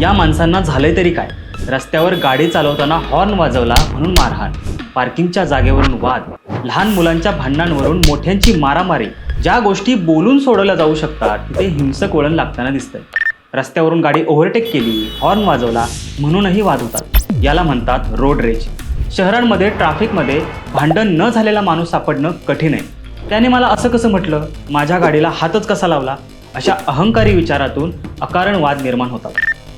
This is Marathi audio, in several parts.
या माणसांना झालंय तरी काय? रस्त्यावर गाडी चालवताना हॉर्न वाजवला म्हणून मारहाण, पार्किंगच्या जागेवरून वाद, लहान मुलांच्या भांडणांवरून मोठ्यांची मारामारी. ज्या गोष्टी बोलून सोडवल्या जाऊ शकतात तिथे हिंसक वळण लागताना दिसतंय. रस्त्यावरून गाडी ओव्हरटेक केली, हॉर्न वाजवला म्हणूनही वाद होतात. याला म्हणतात रोड रेज. शहरांमध्ये ट्रॅफिकमध्ये भांडण न झालेला माणूस सापडणं कठीण आहे. त्याने मला असं कसं म्हटलं, माझ्या गाडीला हातच कसा लावला, अशा अहंकारी विचारातून अकारण वाद निर्माण होतात.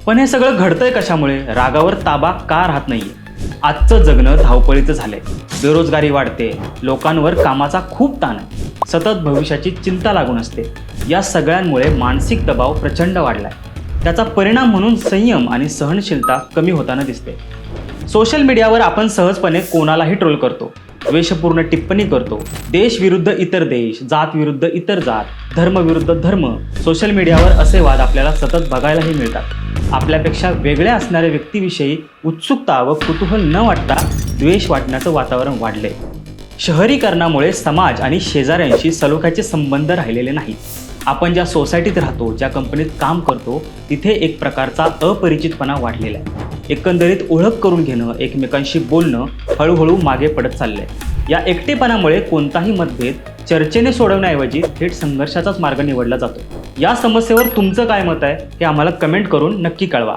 पण हे सगळं घडतंय कशामुळे? रागावर ताबा का राहत नाहीये? आजचं जगणं धावपळीचं झालंय. बेरोजगारी वाढते, लोकांवर कामाचा खूप ताण आहे, सतत भविष्याची चिंता लागून असते. या सगळ्यांमुळे मानसिक दबाव प्रचंड वाढलाय. त्याचा परिणाम म्हणून संयम आणि सहनशीलता कमी होताना दिसते. सोशल मीडियावर आपण सहजपणे कोणालाही ट्रोल करतो, द्वेषपूर्ण टिप्पणी करतो. देश विरुद्ध इतर देश, जात विरुद्ध इतर जात, धर्म विरुद्ध धर्म. सोशल मीडियावर असे वाद आपल्याला सतत बघायलाही मिळतात. आपल्यापेक्षा वेगळ्या असणाऱ्या व्यक्तीविषयी उत्सुकता व कुतूहल न वाटता द्वेष वाटण्याचं वातावरण वाढले. शहरीकरणामुळे समाज आणि शेजाऱ्यांशी सलोख्याचे संबंध राहिलेले नाहीत. आपण ज्या सोसायटीत राहतो, ज्या कंपनीत काम करतो, तिथे एक प्रकारचा अपरिचितपणा वाढलेला आहे. एकंदरीत ओळख करून घेणं, एकमेकांशी बोलणं हळूहळू मागे पडत चाललंय. या एकटेपणामुळे कोणताही मतभेद चर्चेने सोडवण्याऐवजी थेट संघर्षाचाच मार्ग निवडला जातो. या समस्येवर तुमचं काय मत आहे हे आम्हाला कमेंट करून नक्की कळवा.